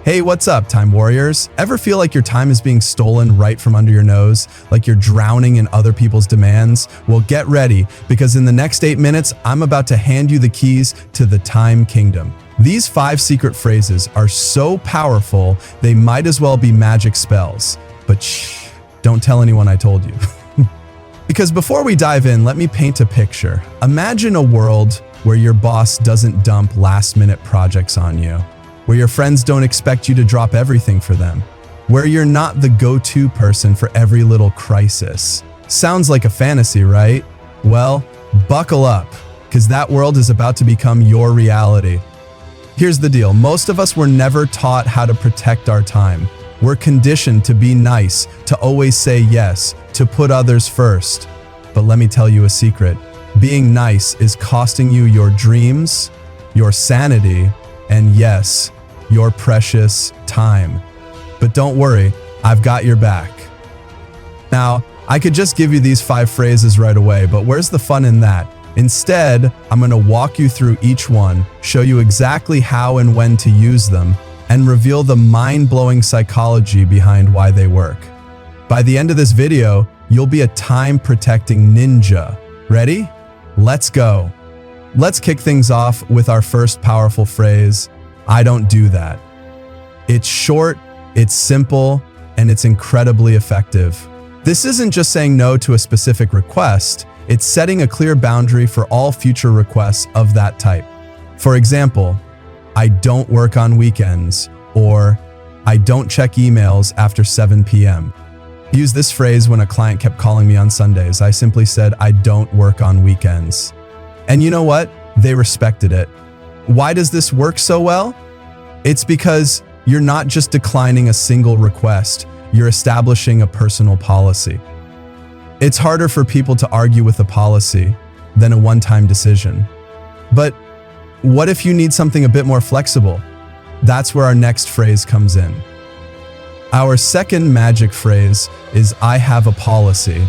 Hey, what's up, Time Warriors? Ever feel like your time is being stolen right from under your nose? Like you're drowning in other people's demands? Well, get ready, because in the next 8 minutes, I'm about to hand you the keys to the Time Kingdom. These 5 secret phrases are so powerful, they might as well be magic spells. But shh, don't tell anyone I told you. Because before we dive in, let me paint a picture. Imagine a world where your boss doesn't dump last-minute projects on you, where your friends don't expect you to drop everything for them, where you're not the go-to person for every little crisis. Sounds like a fantasy, right? Well, buckle up, because that world is about to become your reality. Here's the deal. Most of us were never taught how to protect our time. We're conditioned to be nice, to always say yes, to put others first. But let me tell you a secret. Being nice is costing you your dreams, your sanity, and yes, your precious time. But don't worry, I've got your back. Now, I could just give you these 5 phrases right away, but where's the fun in that? Instead, I'm going to walk you through each one, show you exactly how and when to use them, and reveal the mind-blowing psychology behind why they work. By the end of this video, you'll be a time-protecting ninja. Ready? Let's go. Let's kick things off with our first powerful phrase, I don't do that. It's short, it's simple, and it's incredibly effective. This isn't just saying no to a specific request, it's setting a clear boundary for all future requests of that type. For example, I don't work on weekends, or I don't check emails after 7 p.m. Use this phrase when a client kept calling me on Sundays. I simply said, I don't work on weekends. And you know what? They respected it. Why does this work so well? It's because you're not just declining a single request, you're establishing a personal policy. It's harder for people to argue with a policy than a one-time decision. But what if you need something a bit more flexible? That's where our next phrase comes in. Our second magic phrase is I have a policy.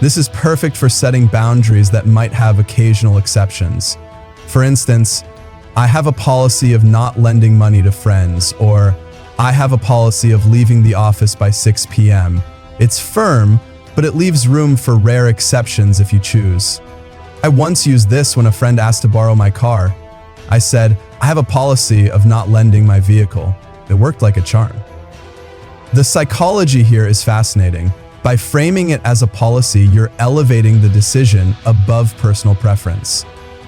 This is perfect for setting boundaries that might have occasional exceptions. For instance, I have a policy of not lending money to friends, or I have a policy of leaving the office by 6 p.m. It's firm, but it leaves room for rare exceptions if you choose. I once used this when a friend asked to borrow my car. I said, I have a policy of not lending my vehicle. It worked like a charm. The psychology here is fascinating. By framing it as a policy, you're elevating the decision above personal preference.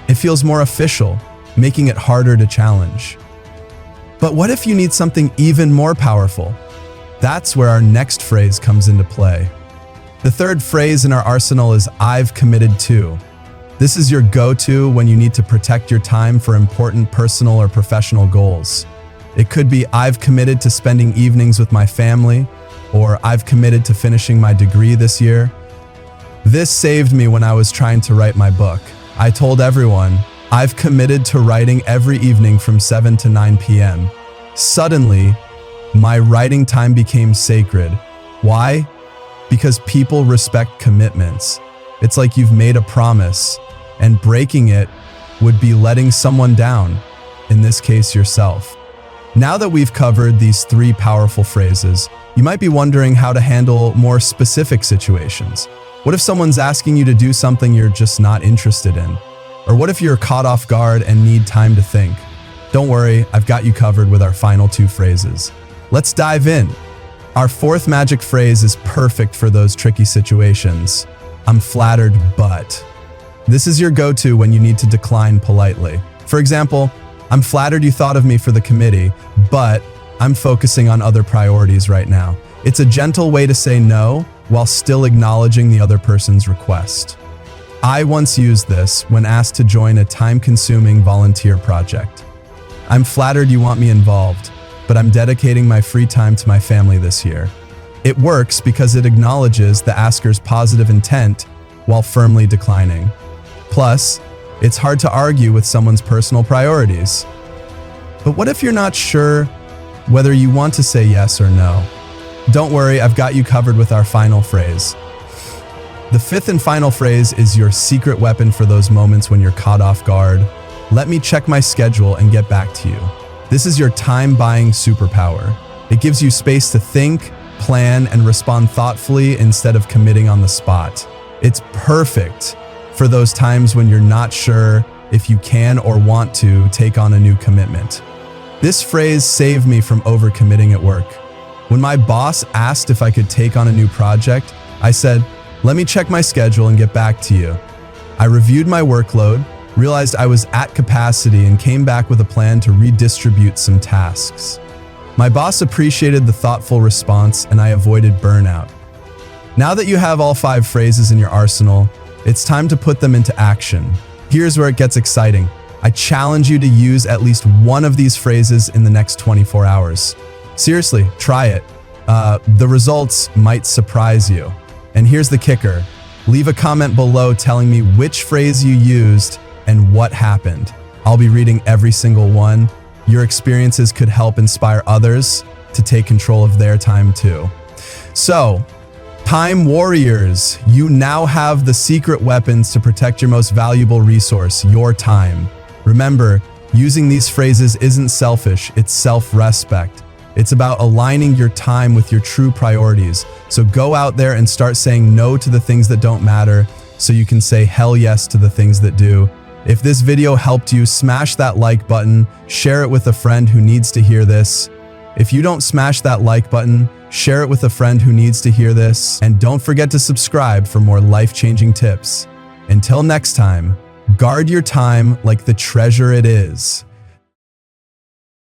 It feels more official, making it harder to challenge. But what if you need something even more powerful? That's where our next phrase comes into play. The third phrase in our arsenal is I've committed to. This is your go-to when you need to protect your time for important personal or professional goals. It could be I've committed to spending evenings with my family, or I've committed to finishing my degree this year. This saved me when I was trying to write my book. I told everyone, I've committed to writing every evening from 7 to 9 p.m. Suddenly, my writing time became sacred. Why? Because people respect commitments. It's like you've made a promise, and breaking it would be letting someone down, in this case yourself. Now that we've covered these 3 powerful phrases, you might be wondering how to handle more specific situations. What if someone's asking you to do something you're just not interested in? Or what if you're caught off guard and need time to think? Don't worry, I've got you covered with our final 2 phrases. Let's dive in. Our 4th magic phrase is perfect for those tricky situations. I'm flattered, but. This is your go-to when you need to decline politely. For example, I'm flattered you thought of me for the committee, but I'm focusing on other priorities right now. It's a gentle way to say no while still acknowledging the other person's request. I once used this when asked to join a time-consuming volunteer project. I'm flattered you want me involved, but I'm dedicating my free time to my family this year. It works because it acknowledges the asker's positive intent while firmly declining. Plus, it's hard to argue with someone's personal priorities. But what if you're not sure whether you want to say yes or no? Don't worry, I've got you covered with our final phrase. The 5th and final phrase is your secret weapon for those moments when you're caught off guard. Let me check my schedule and get back to you. This is your time-buying superpower. It gives you space to think, plan, and respond thoughtfully instead of committing on the spot. It's perfect for those times when you're not sure if you can or want to take on a new commitment. This phrase saved me from overcommitting at work. When my boss asked if I could take on a new project, I said, "Let me check my schedule and get back to you." I reviewed my workload, realized I was at capacity, and came back with a plan to redistribute some tasks. My boss appreciated the thoughtful response, and I avoided burnout. Now that you have all 5 phrases in your arsenal, it's time to put them into action. Here's where it gets exciting. I challenge you to use at least one of these phrases in the next 24 hours. Seriously, try it. The results might surprise you. And here's the kicker. Leave a comment below telling me which phrase you used and what happened. I'll be reading every single one. Your experiences could help inspire others to take control of their time too. So, time warriors, you now have the secret weapons to protect your most valuable resource, your time. Remember, using these phrases isn't selfish, it's self-respect. It's about aligning your time with your true priorities. So go out there and start saying no to the things that don't matter so you can say hell yes to the things that do. If this video helped you, smash that like button, share it with a friend who needs to hear this. If you don't smash that like button, share it with a friend who needs to hear this. And don't forget to subscribe for more life-changing tips. Until next time, guard your time like the treasure it is.